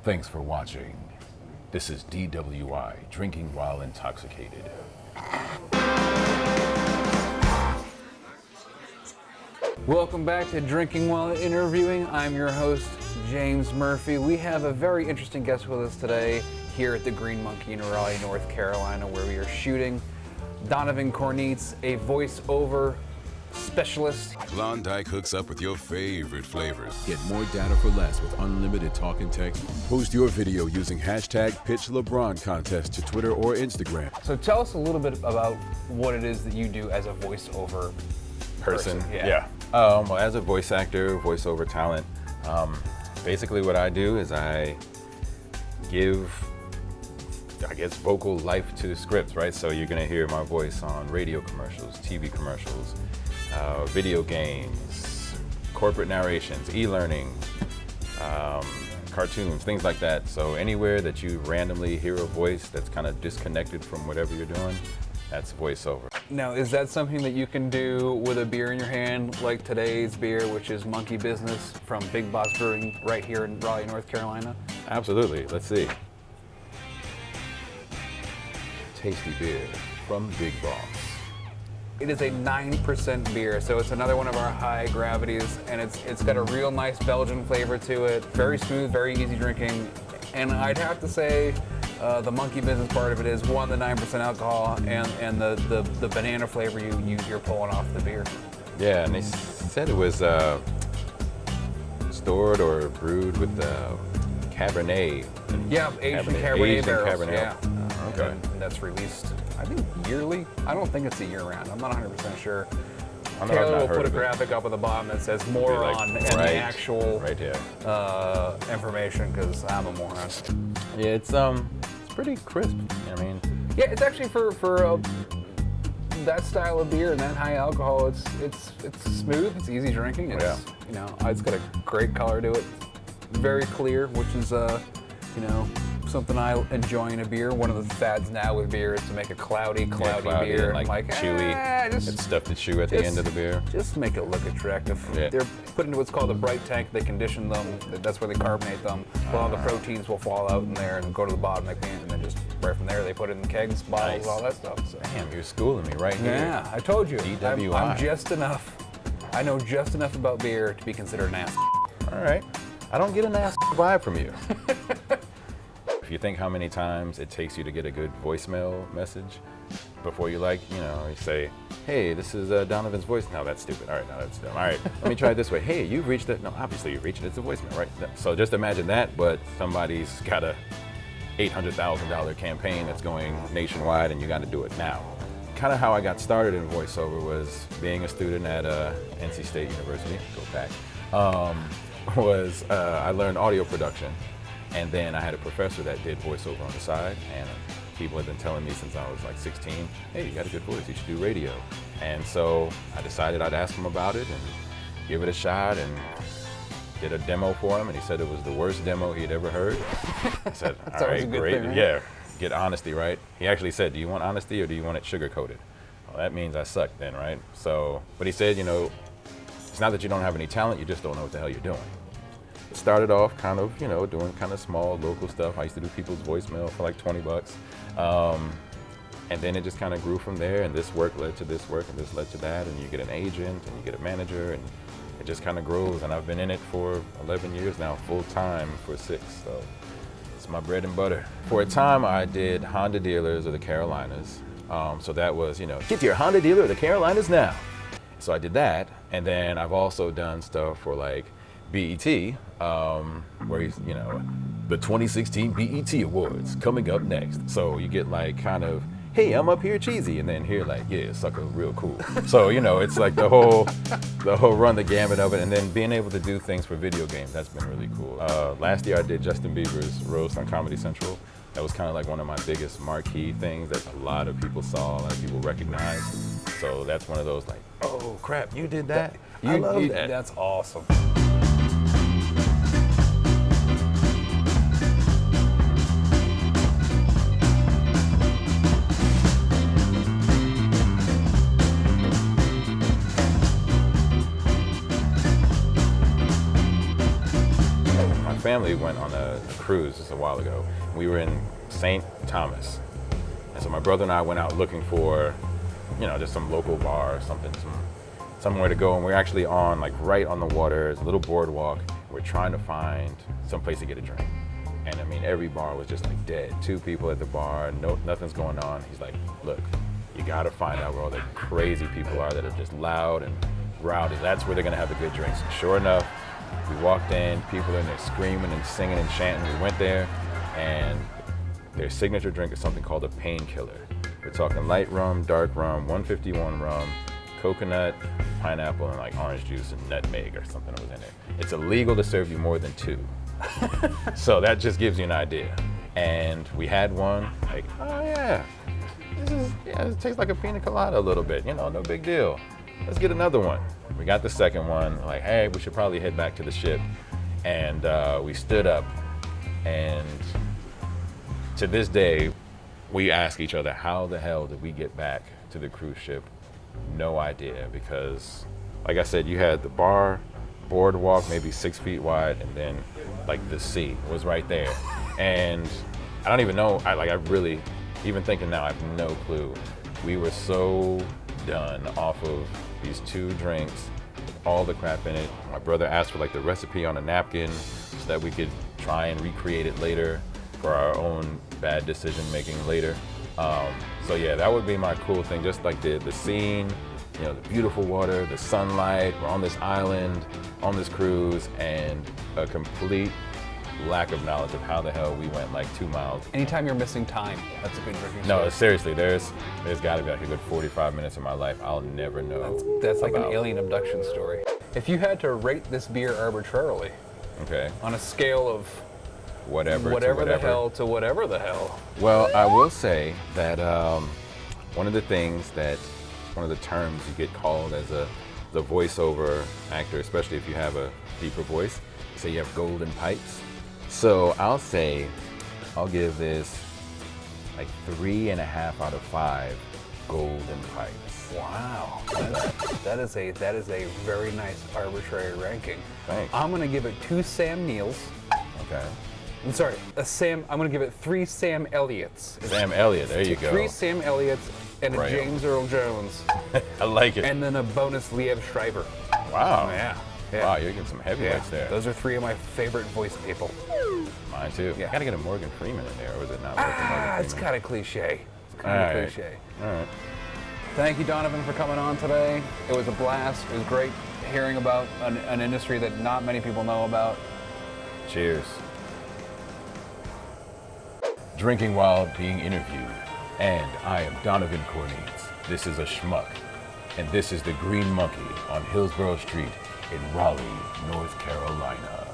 Thanks for watching. This is DWI, Drinking While Intoxicated. Welcome back to Drinking While Interviewing. I'm your host, James Murphy. We have a very interesting guest with us today here at the Green Monkey in Raleigh, North Carolina, where we are shooting Donovan Corneetz, a voiceover specialist. Klondike hooks up with your favorite flavors. Get more data for less with unlimited talk and text. Post your video using hashtag PitchLeBron contest to Twitter or Instagram. So tell us a little bit about what it is that you do as a voiceover person. Yeah. Well, as a voice actor, voiceover talent, basically what I do is I give, vocal life to scripts, right? So you're gonna hear my voice on radio commercials, TV commercials, video games, corporate narrations, e-learning, cartoons, things like that. So anywhere that you randomly hear a voice that's kind of disconnected from whatever you're doing, that's voiceover. Now, is that something that you can do with a beer in your hand, like today's beer, which is Monkey Bizz-Ness from Big Boss Brewing right here in Raleigh, North Carolina? Absolutely. Let's see. Tasty beer from Big Boss. It is a 9% beer, so it's another one of our high gravities, and it's got a real nice Belgian flavor to it. Very smooth, very easy drinking, and I'd have to say the Monkey Bizz-Ness part of it is one, the 9% alcohol, and the banana flavor you're pulling off the beer. Yeah, and they said it was stored or brewed with Cabernet. Yeah, aged in Cabernet barrels. Cabernet. Yeah. Okay. And that's released, I think, yearly. I don't think it's a year-round. I'm not 100% sure. I know I've Taylor not will heard put a of it. graphic up at the bottom that says moron and the actual right here. information, because I'm a moron. Yeah, it's pretty crisp. I mean, Yeah, it's actually for that style of beer and that high alcohol. It's smooth. It's easy drinking. It's it's got a great color to it. Very clear, which is something I enjoy in a beer. One of the fads now with beer is to make a cloudy beer. And like chewy. It's stuff to chew at the end of the beer. Just make it look attractive. Yeah. They're put into what's called a bright tank. They condition them. That's where they carbonate them. All the proteins will fall out in there and go to the bottom, and then just right from there they put it in kegs, bottles, Nice. all that stuff. So. Damn, you're schooling me right here. Yeah, I told you. DWI. I'm just enough. I know just enough about beer to be considered an ass. All right. I don't get an ass vibe from you. If you think how many times it takes you to get a good voicemail message before you you say, hey, this is Donovan's voice. No, that's stupid. All right, no, that's dumb. All right, let me try it this way. Hey, you've reached it. No, obviously you've reached it. It's a voicemail, right? So just imagine that, but somebody's got a $800,000 campaign that's going nationwide and you got to do it now. Kind of how I got started in voiceover was being a student at NC State University, go back, I learned audio production. And then I had a professor that did voiceover on the side, and people had been telling me since I was like 16, hey, you got a good voice, you should do radio. And so I decided I'd ask him about it and give it a shot, and did a demo for him, and he said it was the worst demo he'd ever heard. I said, all right, great. Thing, right? Yeah, get honesty, right? He actually said, do you want honesty or do you want it sugar-coated? Well, that means I suck then, right? So, but he said, it's not that you don't have any talent, you just don't know what the hell you're doing. Started off kind of, doing kind of small local stuff. I used to do people's voicemail for like $20. And then it just kind of grew from there, and this work led to this work, and this led to that, and you get an agent, and you get a manager, and it just kind of grows. And I've been in it for 11 years now, full time for 6, so it's my bread and butter. For a time, I did Honda dealers of the Carolinas. So that was, get to your Honda dealer of the Carolinas now. So I did that, and then I've also done stuff for like BET, where he's, the 2016 BET Awards coming up next. So you get like kind of, hey, I'm up here cheesy, and then here like, yeah, sucker, real cool. So, it's like the whole run the gamut of it, and then being able to do things for video games, that's been really cool. Last year I did Justin Bieber's roast on Comedy Central. That was kind of like one of my biggest marquee things that a lot of people saw, a lot of people recognized. So that's one of those like, oh crap, you did that? I love that. That's awesome. family went on a cruise just a while ago. We were in St. Thomas. And so my brother and I went out looking for, you know, just some local bar or something, somewhere to go. And we're actually on, like, right on the water. It's a little boardwalk. We're trying to find some place to get a drink. And I mean, every bar was just like dead. 2 people at the bar, nothing's going on. He's like, look, you gotta find out where all the crazy people are that are just loud and rowdy. That's where they're gonna have the good drinks. Sure enough, we walked in, people are in there screaming and singing and chanting. We went there, and their signature drink is something called a painkiller. We're talking light rum, dark rum, 151 rum, coconut, pineapple, and like orange juice and nutmeg or something was in there. It's illegal to serve you more than 2. So that just gives you an idea. And we had one, like, oh yeah, it tastes like a pina colada a little bit, you know, no big deal. Let's get another one. We got the second one, like, hey, we should probably head back to the ship. And we stood up, and to this day, we ask each other, how the hell did we get back to the cruise ship? No idea, because like I said, you had the bar, boardwalk, maybe 6 feet wide, and then like the sea was right there. And I don't even know, I really, even thinking now, I have no clue. We were so done off of these 2 drinks, all the crap in it. My brother asked for like the recipe on a napkin so that we could try and recreate it later for our own bad decision making later. So yeah, that would be my cool thing, just like the scene, you know, the beautiful water, the sunlight, we're on this island, on this cruise, and a complete lack of knowledge of how the hell we went like 2 miles. Anytime you're missing time, that's a good drinking story. No, seriously, there's gotta be like a good 45 minutes of my life I'll never know. That's like about. an alien abduction story. If you had to rate this beer arbitrarily, Okay. on a scale of Whatever the hell to whatever the hell. Well, I will say that one of the terms you get called as the voiceover actor, especially if you have a deeper voice, you say you have golden pipes. So I'll give this like 3.5 out of 5 golden pipes. Wow, that is a very nice arbitrary ranking. Thanks. I'm gonna give it 2 Sam Neils. Okay. I'm sorry, I'm gonna give it 3 Sam Elliots. Sam Elliott, there you go. 3 Sam Elliots and a Right. James Earl Jones, I like it. and then a bonus Liev Schreiber. Wow. Yeah. Wow, you're getting some heavyweights there. Those are 3 of my favorite voice people. Mine too. Yeah. Gotta get a Morgan Freeman in there, or is it not worth the Morgan It's Freeman? kind of cliche. It's kind All of right. cliche. All right. Thank you, Donovan, for coming on today. It was a blast. It was great hearing about an industry that not many people know about. Cheers. Drinking while being interviewed. And I am Donovan Corneetz. This is a schmuck. And this is the Green Monkey on Hillsborough Street in Raleigh, North Carolina.